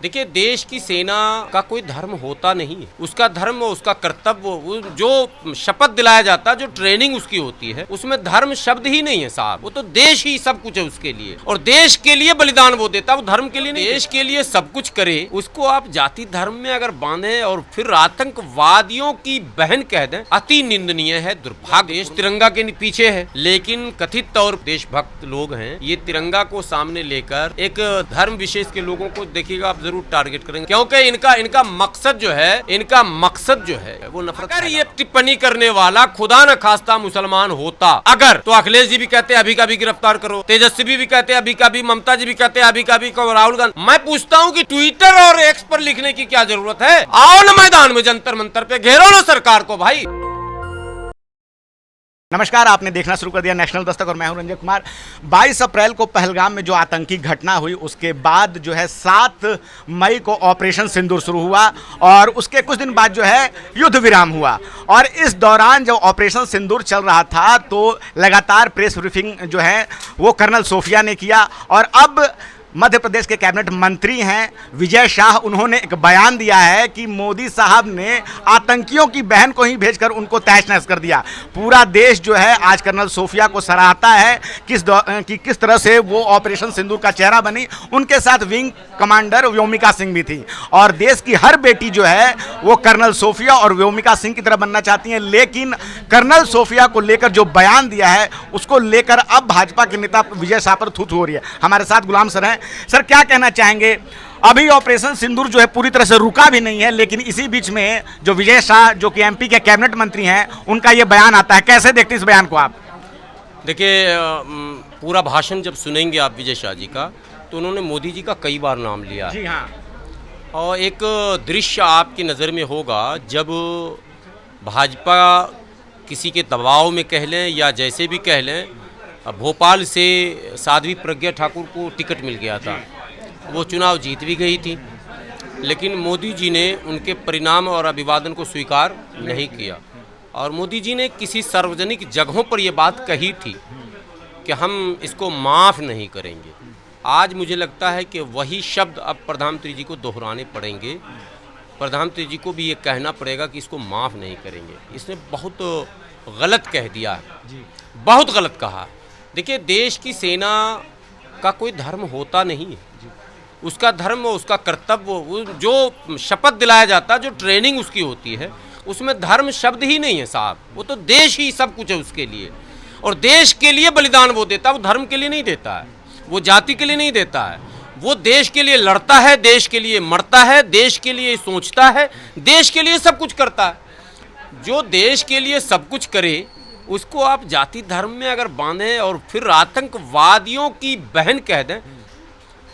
देखिए, देश की सेना का कोई धर्म होता नहीं है। उसका धर्म, उसका कर्तव्य, जो शपथ दिलाया जाता है, जो ट्रेनिंग उसकी होती है, उसमें धर्म शब्द ही नहीं है साहब। वो तो देश ही सब कुछ है उसके लिए, और देश के लिए बलिदान वो देता है, वो धर्म के लिए नहीं। देश के लिए सब कुछ करे, उसको आप जाति धर्म में अगर बांधे और फिर आतंकवादियों की बहन कह दें, अति निंदनीय है, दुर्भाग्य। देश तिरंगा के पीछे है, लेकिन कथित तौर देशभक्त लोग हैं, ये तिरंगा को सामने लेकर एक धर्म विशेष के लोगों को देखिएगा आप जरूर टारगेट करेंगे, क्योंकि इनका मकसद जो है वो नफरत। अगर ये टिप्पणी करने वाला खुदा न खास्ता मुसलमान होता अगर, तो अखिलेश जी भी कहते अभी का भी गिरफ्तार करो, तेजस्वी भी कहते अभी का भी, ममता जी भी कहते अभी का भी, राहुल गांधी। मैं पूछता हूँ कि ट्विटर और एक्स पर लिखने की क्या जरूरत है? आओ न मैदान में, जंतर मंतर पे घेरो ना सरकार को भाई। नमस्कार, आपने देखना शुरू कर दिया नेशनल दस्तक और मैं हूं रंजन कुमार। 22 अप्रैल को पहलगाम में जो आतंकी घटना हुई, उसके बाद जो है 7 मई को ऑपरेशन सिंदूर शुरू हुआ और उसके कुछ दिन बाद जो है युद्ध विराम हुआ। और इस दौरान जब ऑपरेशन सिंदूर चल रहा था तो लगातार प्रेस ब्रीफिंग जो है वो कर्नल सोफिया ने किया। और अब मध्य प्रदेश के कैबिनेट मंत्री हैं विजय शाह, उन्होंने एक बयान दिया है कि मोदी साहब ने आतंकियों की बहन को ही भेजकर उनको तहस नहस कर दिया। पूरा देश जो है आज कर्नल सोफिया को सराहता है किस तरह से वो ऑपरेशन सिंदूर का चेहरा बनी। उनके साथ विंग कमांडर व्योमिका सिंह भी थी और देश की हर बेटी जो है वो कर्नल सोफिया और व्योमिका सिंह की तरह बनना चाहती हैं। लेकिन कर्नल सोफिया को लेकर जो बयान दिया है उसको लेकर अब भाजपा के नेता विजय शाह पर थूथू हो रही है। हमारे साथ गुलाम सर हैं। सर, क्या कहना चाहेंगे? अभी ऑपरेशन सिंदूर जो है पूरी तरह से रुका भी नहीं है, लेकिन इसी बीच में जो विजय शाह जो कि एमपी के कैबिनेट मंत्री हैं, उनका ये बयान आता है, कैसे देखते हैं इस बयान को आप? देखिए, पूरा भाषण जब सुनेंगे आप विजय शाह जी का, तो उन्होंने मोदी जी का कई बार नाम लिया। जी हाँ। और एक दृश्य आपकी नज़र में होगा, जब भाजपा किसी के दबाव में कह लें या जैसे भी कह लें, भोपाल से साध्वी प्रज्ञा ठाकुर को टिकट मिल गया था, वो चुनाव जीत भी गई थी, लेकिन मोदी जी ने उनके परिणाम और अभिवादन को स्वीकार नहीं किया। और मोदी जी ने किसी सार्वजनिक जगहों पर ये बात कही थी कि हम इसको माफ़ नहीं करेंगे। आज मुझे लगता है कि वही शब्द अब प्रधानमंत्री जी को दोहराने पड़ेंगे। प्रधानमंत्री जी को भी ये कहना पड़ेगा कि इसको माफ़ नहीं करेंगे। इसने बहुत गलत कह दिया है, बहुत गलत कहा। देखिए, देश की सेना का कोई धर्म होता नहीं है। उसका धर्म, उसका कर्तव्य, जो शपथ दिलाया जाता है, जो ट्रेनिंग उसकी होती है, उसमें धर्म शब्द ही नहीं है साहब। वो तो देश ही सब कुछ है उसके लिए, और देश के लिए बलिदान वो देता है, वो धर्म के लिए नहीं देता है, वो जाति के लिए नहीं देता है। वो देश के लिए लड़ता है, देश के लिए मरता है, देश के लिए सोचता है, देश के लिए सब कुछ करता है। जो देश के लिए सब कुछ करे, उसको आप जाति धर्म में अगर बांधें और फिर आतंकवादियों की बहन कह दें,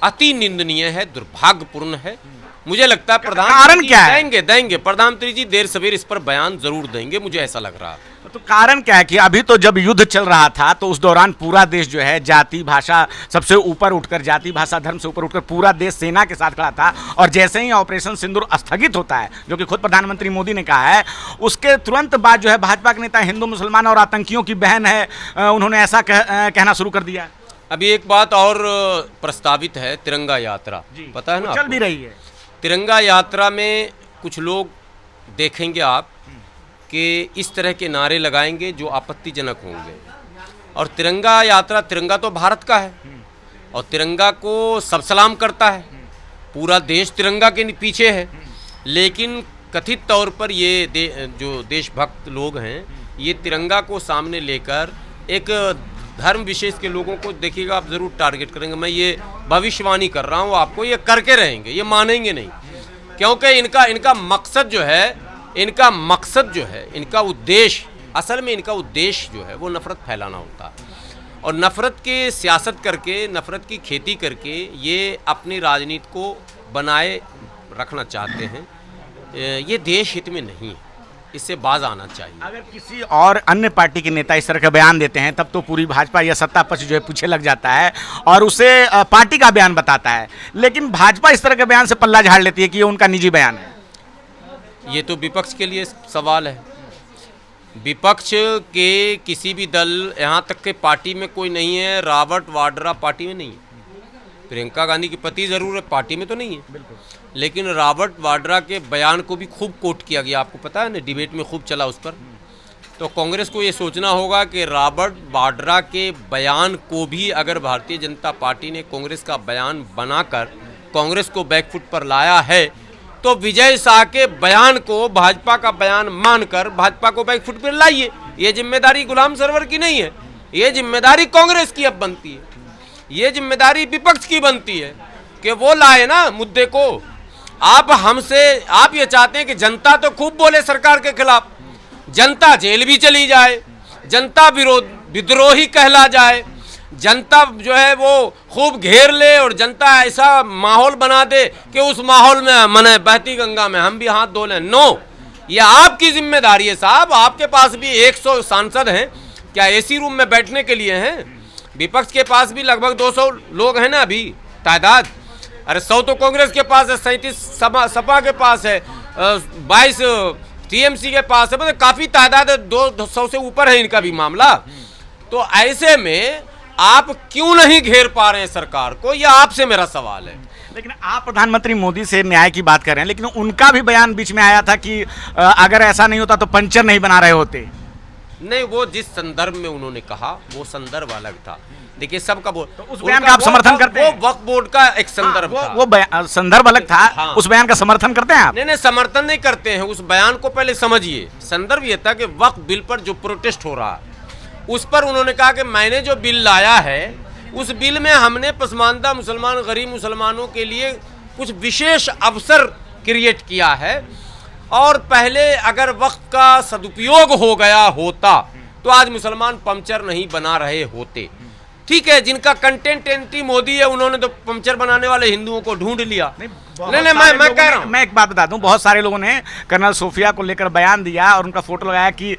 अति निंदनीय है, दुर्भाग्यपूर्ण है। मुझे लगता है प्रधानमंत्री देंगे प्रधानमंत्री जी देर सवेर इस पर बयान जरूर देंगे, मुझे ऐसा लग रहा है। तो कारण क्या है कि अभी तो जब युद्ध चल रहा था तो उस दौरान पूरा देश जो है जाति भाषा सबसे ऊपर उठकर, जाति भाषा धर्म से ऊपर उठकर पूरा देश सेना के साथ खड़ा था। और जैसे ही ऑपरेशन सिंदूर स्थगित होता है, जो कि खुद प्रधानमंत्री मोदी ने कहा है, उसके तुरंत बाद जो है भाजपा के नेता हिंदू मुसलमान और आतंकियों की बहन है, उन्होंने ऐसा कहना शुरू कर दिया। अभी एक बात और प्रस्तावित है, तिरंगा यात्रा, पता है ना, चल भी रही है। तिरंगा यात्रा में कुछ लोग देखेंगे आप कि इस तरह के नारे लगाएंगे जो आपत्तिजनक होंगे। और तिरंगा यात्रा, तिरंगा तो भारत का है और तिरंगा को सब सलाम करता है, पूरा देश तिरंगा के पीछे है। लेकिन कथित तौर पर ये जो देशभक्त लोग हैं, ये तिरंगा को सामने लेकर एक धर्म विशेष के लोगों को देखिएगा आप ज़रूर टारगेट करेंगे। मैं ये भविष्यवाणी कर रहा हूँ आपको, ये करके रहेंगे, ये मानेंगे नहीं, क्योंकि इनका मकसद जो है, इनका उद्देश्य, असल में इनका उद्देश्य जो है वो नफ़रत फैलाना होता है। और नफ़रत के सियासत करके, नफ़रत की खेती करके ये अपनी राजनीति को बनाए रखना चाहते हैं। ये देश हित में नहीं है, इससे बाज आना चाहिए। अगर किसी और अन्य पार्टी के नेता इस तरह का बयान देते हैं, तब तो पूरी भाजपा या सत्ता पक्ष जो है पीछे लग जाता है और उसे पार्टी का बयान बताता है। लेकिन भाजपा इस तरह के बयान से पल्ला झाड़ लेती है कि ये उनका निजी बयान है। ये तो विपक्ष के लिए सवाल है। विपक्ष के किसी भी दल, यहाँ तक के पार्टी में कोई नहीं है, रॉबर्ट वाड्रा पार्टी में नहीं है, प्रियंका गांधी के पति ज़रूर है, पार्टी में तो नहीं है, लेकिन रॉबर्ट वाड्रा के बयान को भी खूब कोट किया गया, आपको पता है ना, डिबेट में खूब चला उस पर। तो कांग्रेस को ये सोचना होगा कि रॉबर्ट वाड्रा के बयान को भी अगर भारतीय जनता पार्टी ने कांग्रेस का बयान बनाकर कांग्रेस को बैकफुट पर लाया है, तो विजय शाह के बयान को भाजपा का बयान मानकर भाजपा को बैकफुट पर लाइए। ये जिम्मेदारी गुलाम सरवर की नहीं है, ये जिम्मेदारी कांग्रेस की अब बनती है, ये जिम्मेदारी विपक्ष की बनती है कि वो लाए ना मुद्दे को। आप ये चाहते हैं कि जनता तो खूब बोले सरकार के खिलाफ, जनता जेल भी चली जाए, जनता विद्रोही कहला जाए, जनता जो है वो खूब घेर ले और जनता ऐसा माहौल बना दे कि उस माहौल में मने बहती गंगा में हम भी हाथ धो लें। नो, ये आपकी जिम्मेदारी है साहब। आपके पास भी 100 सांसद हैं, क्या एसी रूम में बैठने के लिए हैं? विपक्ष के पास भी लगभग 200 लोग हैं ना अभी तादाद। अरे 100 तो कांग्रेस के पास है, 37 सपा के पास है, 22 टीएमसी के पास है, मतलब काफ़ी तादाद है, 200 से ऊपर है इनका भी मामला। तो ऐसे में आप क्यों नहीं घेर पा रहे हैं सरकार को, यह आपसे मेरा सवाल है। लेकिन आप प्रधानमंत्री मोदी से न्याय की बात कर रहे हैं, लेकिन उनका भी बयान बीच में आया था कि अगर ऐसा नहीं होता तो पंचर नहीं बना रहे होते। नहीं, वो जिस संदर्भ में उन्होंने कहा वो संदर्भ अलग था। देखिए सबका तो उस बयान का आप समर्थन करते हैं? वो वक्फ बोर्ड का एक संदर्भ था, वो संदर्भ अलग था। हाँ। उस बयान का समर्थन करते हैं आप? नहीं, समर्थन नहीं करते हैं, उस बयान को पहले समझिए। संदर्भ ये था कि वक्फ बिल पर जो प्रोटेस्ट हो रहा है उस पर उन्होंने कहा कि मैंने जो बिल लाया है उस बिल में हमने पसमानदा मुसलमान, गरीब मुसलमानों के लिए कुछ विशेष अवसर क्रिएट किया है, और पहले अगर वक्त का सदुपयोग हो गया होता तो आज मुसलमान पंचर नहीं बना रहे होते। ठीक है, जिनका कंटेंट एंटी मोदी है उन्होंने तो पंचर बनाने वाले हिंदुओं को ढूंढ लिया। नहीं, मैं कह रहा हूं, मैं एक बात बता दूं, बहुत सारे लोगों ने कर्नल सोफिया को लेकर बयान दिया और उनका फोटो लगाया कि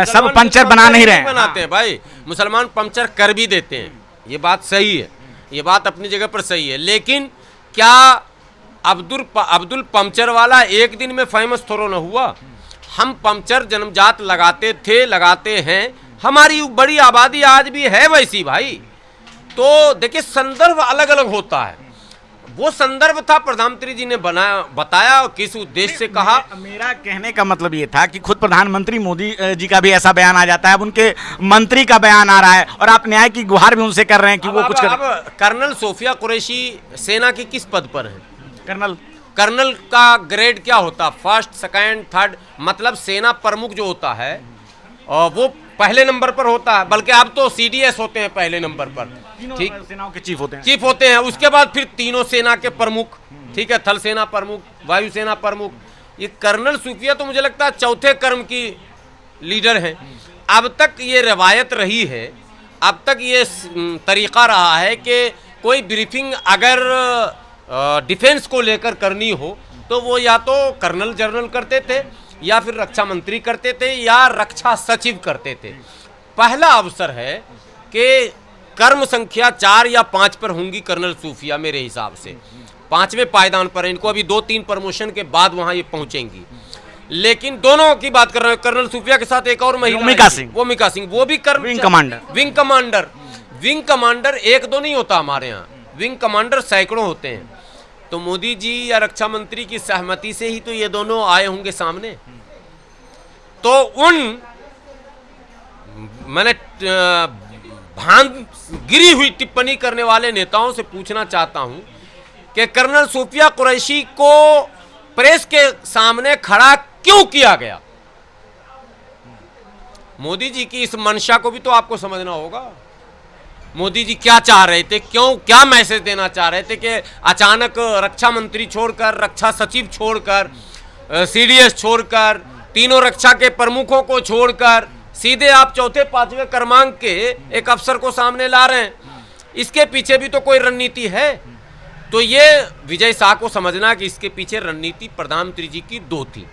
सब पंचर बना नहीं रहे, बनाते हैं भाई, मुसलमान पंचर कर भी देते हैं, ये बात सही है, ये बात अपनी जगह पर सही है। लेकिन क्या अब्दुल पंचर वाला एक दिन में फेमस थोड़ा ना हुआ? हम पंचर जन्मजात लगाते थे, लगाते हैं, हमारी बड़ी आबादी आज भी है वैसी भाई। तो देखिए संदर्भ अलग अलग होता है, वो संदर्भ था प्रधानमंत्री जी ने बताया और किस उद्देश्य से कहा। मेरा कहने का मतलब ये था कि खुद प्रधानमंत्री मोदी जी का भी ऐसा बयान आ जाता है, अब उनके मंत्री का बयान आ रहा है और आप न्याय की गुहार भी उनसे कर रहे हैं कि वो कुछ करें। कर्नल सोफिया कुरैशी सेना के किस पद पर है? कर्नल का ग्रेड क्या होता? फर्स्ट, सेकंड, थर्ड, मतलब सेना प्रमुख जो होता है और वो पहले नंबर पर होता है, बल्कि अब तो सीडीएस होते हैं पहले नंबर पर, ठीक, सेनाओं के चीफ होते हैं। उसके बाद फिर तीनों सेना के प्रमुख, ठीक है, थल सेना प्रमुख, वायुसेना प्रमुख। ये कर्नल सूफिया तो मुझे लगता है चौथे क्रम की लीडर हैं। अब तक ये रवायत रही है, अब तक ये तरीका रहा है कि कोई ब्रीफिंग अगर डिफेंस को लेकर करनी हो तो वो या तो कर्नल जनरल करते थे या फिर रक्षा मंत्री करते थे या रक्षा सचिव करते थे। पहला अवसर है कि कर्म संख्या 4 या 5 पर होंगी कर्नल सूफिया, मेरे हिसाब से 5वें पायदान पर। इनको अभी 2-3 प्रमोशन के बाद वहां ये पहुंचेंगी। लेकिन दोनों की बात कर रहे हैं, कर्नल सूफिया के साथ एक और महिला, मिका सिंह, वो भी विंग कमांडर 1-2 नहीं होता हमारे यहाँ, विंग कमांडर सैकड़ों होते हैं। तो मोदी जी या रक्षा मंत्री की सहमति से ही तो ये दोनों आए होंगे सामने। तो मैंने भान गिरी हुई टिप्पणी करने वाले नेताओं से पूछना चाहता हूं कि कर्नल सोफिया कुरैशी को प्रेस के सामने खड़ा क्यों किया गया? मोदी जी की इस मंशा को भी तो आपको समझना होगा। मोदी जी क्या चाह रहे थे, क्या मैसेज देना चाह रहे थे कि अचानक रक्षा मंत्री छोड़कर, रक्षा सचिव छोड़कर, सीडीएस छोड़कर, तीनों रक्षा के प्रमुखों को छोड़कर सीधे आप चौथे 5वें क्रमांक के एक अफसर को सामने ला रहे हैं? इसके पीछे भी तो कोई रणनीति है। तो ये विजय शाह को समझना कि इसके पीछे रणनीति प्रधानमंत्री जी की 2 थी,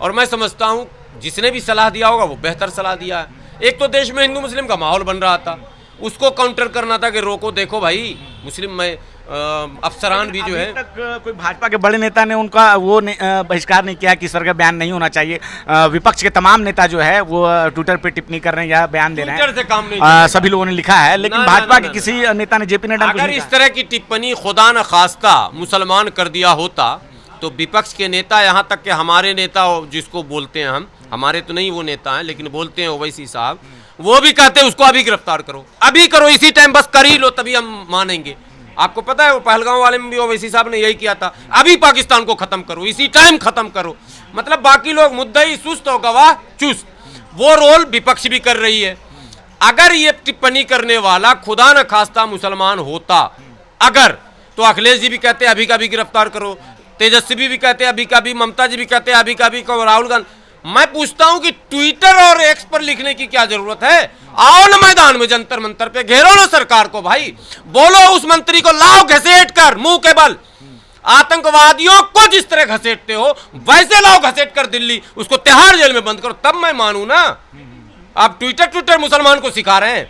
और मैं समझता हूँ जिसने भी सलाह दिया होगा वो बेहतर सलाह दिया है। एक तो देश में हिंदू मुस्लिम का माहौल बन रहा था, उसको काउंटर करना था कि रोको, देखो भाई मुस्लिम में अफसरान भी जो है। अभी तक कोई भाजपा के बड़े नेता ने उनका वो बहिष्कार नहीं किया कि सर का बयान नहीं होना चाहिए। विपक्ष के तमाम नेता जो है वो ट्विटर पे टिप्पणी कर रहे हैं या बयान दे रहे ट्विटर से काम नहीं हैं, सभी लोगों ने लिखा है, लेकिन ना, भाजपा ना, के ना, किसी नेता ने जेपी नड्डा अगर इस तरह की टिप्पणी खुदा न खास्ता मुसलमान कर दिया होता तो विपक्ष के नेता, यहाँ तक कि हमारे नेता जिसको बोलते हैं हम, हमारे तो नहीं वो नेता हैं लेकिन बोलते हैं ओवैसी साहब, वो भी कहते हैं उसको अभी गिरफ्तार करो, अभी करो, इसी टाइम बस कर ही लो तभी हम मानेंगे। आपको पता है वो पहलगांव वाले में भी ओवैसी साहब ने यही किया था, अभी पाकिस्तान को खत्म करो, इसी टाइम खत्म करो। मतलब बाकी लोग मुद्दई सुस्त और गवाह चुस्त, वो रोल विपक्ष भी कर रही है। अगर ये टिप्पणी करने वाला खुदा न खास्ता मुसलमान होता अगर, तो अखिलेश जी भी कहते हैं अभी का भी गिरफ्तार करो, तेजस्वी भी कहते हैं अभी का भी, ममता जी भी कहते हैं अभी का भी, राहुल गांधी। मैं पूछता हूं कि ट्विटर और एक्स पर लिखने की क्या जरूरत है? आओ ना मैदान में, जंतर मंतर पे घेरो ना सरकार को भाई, बोलो उस मंत्री को लाओ घसीट कर मुंह के बल। आतंकवादियों को जिस तरह घसीटते हो वैसे लाओ घसीट कर दिल्ली, उसको तिहाड़ जेल में बंद करो, तब मैं मानू ना। आप ट्विटर मुसलमान को सिखा रहे हैं।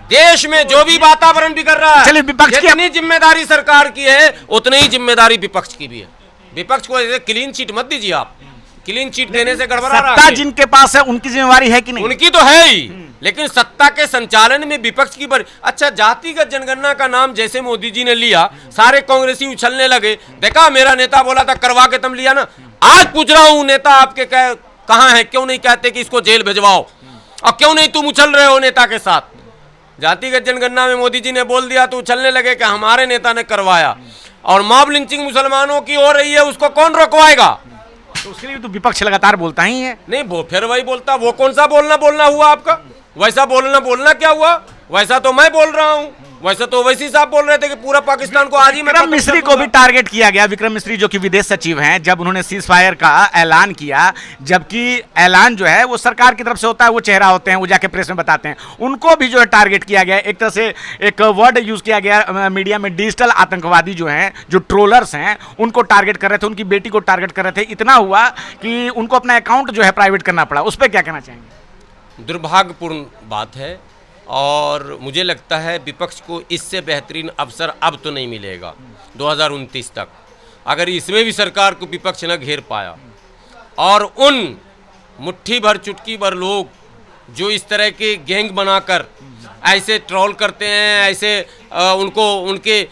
देश में जो भी वातावरण बिगड़ रहा है, चलिए विपक्ष की जितनी जिम्मेदारी सरकार की है उतनी ही जिम्मेदारी विपक्ष की भी है। विपक्ष को ऐसे क्लीन चिट मत दीजिए आप, क्लीन चिट देने से गड़बड़ा रहा है। सत्ता जिनके पास है उनकी जिम्मेवारी है कि नहीं? उनकी तो है ही, लेकिन सत्ता के संचालन में विपक्ष की बड़ी। अच्छा, जातिगत जनगणना का नाम जैसे मोदी जी ने लिया, सारे कांग्रेसी उछलने लगे, देखा मेरा नेता बोला था करवा के तुम लिया ना। आज पूछ रहा हूं नेता आपके कहां है, क्यों नहीं कहते कि इसको जेल भिजवाओ, और क्यों नहीं तुम उछल रहे हो नेता के साथ? जातिगत जनगणना में मोदी जी ने बोल दिया तो उछलने लगे कि हमारे नेता ने करवाया, और मॉब लिंचिंग मुसलमानों की हो रही है, उसको कौन रोकवाएगा? तो उसके लिए तो विपक्ष लगातार बोलता ही है। नहीं, वो फिर वही बोलता, वो कौन सा बोलना हुआ आपका? वैसा बोलना क्या हुआ? वैसा तो मैं बोल रहा हूं, वैसा तो ओवैसी साहब बोल रहे थे कि पूरा पाकिस्तान को आज ही विक्रम मिस्री को भी टारगेट किया गया। विक्रम मिस्री जो कि विदेश सचिव हैं, जब उन्होंने सीज फायर का ऐलान किया, जबकि ऐलान जो है वो सरकार की तरफ से होता है, वो चेहरा होते हैं, वो जाके प्रेस में बताते हैं, उनको भी जो है टारगेट किया गया। एक तरह से एक वर्ड यूज किया गया मीडिया में, डिजिटल आतंकवादी जो हैं, जो ट्रोलर्स हैं, उनको टारगेट कर रहे थे, उनकी बेटी को टारगेट कर रहे थे। इतना हुआ कि उनको अपना अकाउंट जो है प्राइवेट करना पड़ा। उस पर क्या कहना चाहेंगे? दुर्भाग्यपूर्ण बात है, और मुझे लगता है विपक्ष को इससे बेहतरीन अवसर अब तो नहीं मिलेगा 2029 तक, अगर इसमें भी सरकार को विपक्ष न घेर पाया। और उन मुट्ठी भर चुटकी भर लोग जो इस तरह के गैंग बनाकर ऐसे ट्रोल करते हैं, ऐसे उनके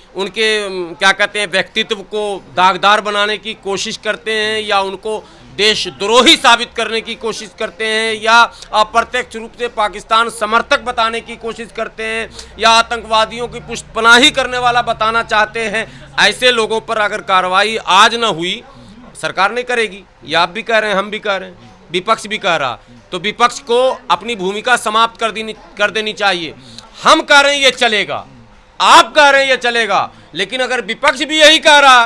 क्या कहते हैं व्यक्तित्व को दागदार बनाने की कोशिश करते हैं, या उनको देशद्रोही साबित करने की कोशिश करते हैं, या अप्रत्यक्ष रूप से पाकिस्तान समर्थक बताने की कोशिश करते हैं, या आतंकवादियों की पुष्टपनाही करने वाला बताना चाहते हैं, ऐसे लोगों पर अगर कार्रवाई आज न हुई, सरकार नहीं करेगी। ये आप भी कह रहे हैं, हम भी कह रहे हैं, विपक्ष भी कह रहा, तो विपक्ष को अपनी भूमिका समाप्त कर देनी चाहिए। हम कह रहे हैं ये चलेगा, आप कह रहे हैं ये चलेगा, लेकिन अगर विपक्ष भी यही कह रहा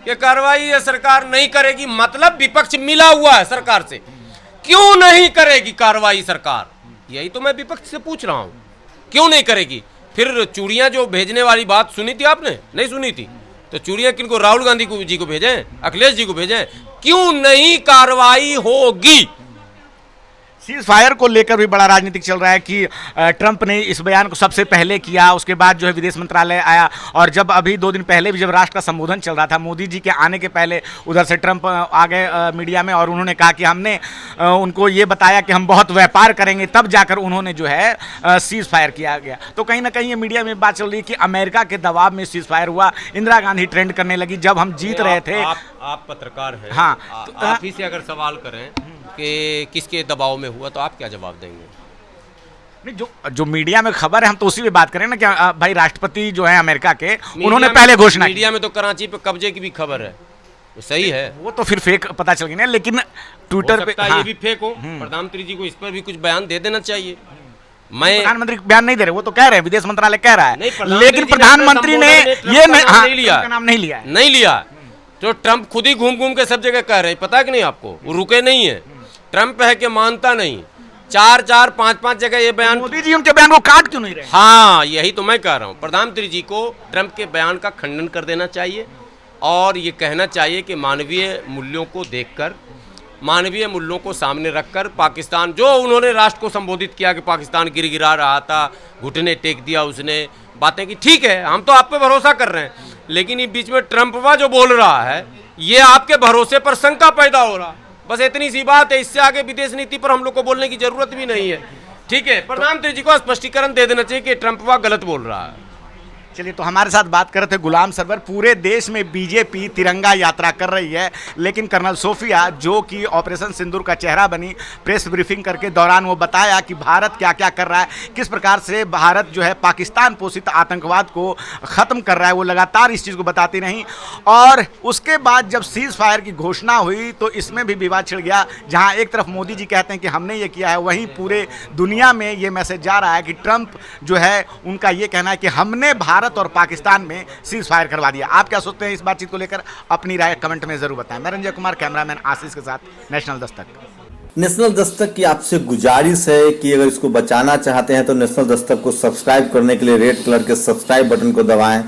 कि कार्रवाई ये सरकार नहीं करेगी, मतलब विपक्ष मिला हुआ है सरकार से, क्यों नहीं करेगी कार्रवाई सरकार? यही तो मैं विपक्ष से पूछ रहा हूं, क्यों नहीं करेगी? फिर चूड़ियां जो भेजने वाली बात सुनी थी आपने? नहीं सुनी थी, तो चूड़ियां किनको? राहुल गांधी जी को भेजें, अखिलेश जी को भेजें, क्यों नहीं कार्रवाई होगी? सीज फायर को लेकर भी बड़ा राजनीतिक चल रहा है कि ट्रंप ने इस बयान को सबसे पहले किया, उसके बाद जो है विदेश मंत्रालय आया, और जब अभी 2 दिन पहले भी जब राष्ट्र का संबोधन चल रहा था, मोदी जी के आने के पहले उधर से ट्रंप आ गए मीडिया में, और उन्होंने कहा कि हमने उनको ये बताया कि हम बहुत व्यापार करेंगे, तब जाकर उन्होंने जो है सीज फायर किया गया। तो कहीं ना कहीं ये मीडिया में बात चल रही है कि अमेरिका के दबाव में सीज फायर हुआ, इंदिरा गांधी ट्रेंड करने लगी जब हम जीत रहे थे। आप पत्रकार हैं, हाँ, तो आप ही से अगर सवाल करें कि किसके दबाव में हुआ, तो आप क्या जवाब देंगे? नहीं, जो मीडिया में खबर है हम तो उसी पे बात करें ना, क्या भाई राष्ट्रपति जो है अमेरिका के, उन्होंने पहले घोषणा की। मीडिया में तो कराची पे कब्जे की भी खबर है, वो सही है, वो तो फिर फेक पता चल गई ना, लेकिन ट्विटर पे ये भी फेक हो। प्रधानमंत्री जी को इस पर भी कुछ बयान दे देना चाहिए। मैं प्रधानमंत्री बयान नहीं दे रहे, वो तो कह रहे हैं, विदेश मंत्रालय कह रहा है, लेकिन प्रधानमंत्री ने ये नाम नहीं लिया, नहीं लिया। तो ट्रंप खुद ही घूम घूम के सब जगह कह रहे हैं, पता है कि नहीं आपको? वो रुके नहीं है, ट्रंप है कि मानता नहीं, 4-4, 5-5 जगह ये बयान। मोदी जी उनके बयान को काट क्यों नहीं रहे? हाँ, यही तो मैं कह रहा हूँ, प्रधानमंत्री जी को ट्रंप के बयान का खंडन कर देना चाहिए, और ये कहना चाहिए कि मानवीय मूल्यों को देखकर, मानवीय मूल्यों को सामने रखकर, पाकिस्तान जो उन्होंने राष्ट्र को संबोधित किया कि पाकिस्तान गिरा रहा था, घुटने टेक दिया उसने, बातें की, ठीक है, हम तो आप पे भरोसा कर रहे हैं, लेकिन ये बीच में ट्रम्पवा जो बोल रहा है ये आपके भरोसे पर शंका पैदा हो रहा। बस इतनी सी बात है, इससे आगे विदेश नीति पर हम लोग को बोलने की जरूरत भी नहीं है। ठीक है, प्रधानमंत्री जी को स्पष्टीकरण दे देना चाहिए कि ट्रम्पवा गलत बोल रहा है। चलिए, तो हमारे साथ बात कर रहे थे गुलाम सरवर। पूरे देश में बीजेपी तिरंगा यात्रा कर रही है, लेकिन कर्नल सोफिया जो कि ऑपरेशन सिंदूर का चेहरा बनी, प्रेस ब्रीफिंग करके दौरान वो बताया कि भारत क्या क्या कर रहा है, किस प्रकार से भारत जो है पाकिस्तान पोषित आतंकवाद को ख़त्म कर रहा है, वो लगातार इस चीज़ को बताती रहीं। और उसके बाद जब सीज़ फायर की घोषणा हुई तो इसमें भी विवाद छिड़ गया, जहाँ एक तरफ मोदी जी कहते हैं कि हमने ये किया है, वहीं पूरे दुनिया में ये मैसेज जा रहा है कि ट्रंप जो है उनका ये कहना है कि हमने भारत और पाकिस्तान में सीज फायर करवा दिया। आप क्या सोचते हैं इस बातचीत को लेकर? अपनी राय कमेंट में जरूर बताएं। मैं रंजय कुमार, कैमरामैन आशीष के साथ, नेशनल दस्तक। नेशनल दस्तक की आपसे गुजारिश है कि अगर इसको बचाना चाहते हैं तो नेशनल दस्तक को सब्सक्राइब करने के लिए रेड कलर के सब्सक्राइब बटन को दबाएं,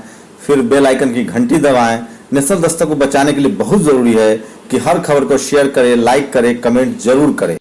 फिर बेल आइकन की घंटी दबाएं। नेशनल दस्तक को बचाने के लिए बहुत जरूरी है कि हर खबर को शेयर करें, लाइक करें, कमेंट जरूर करें।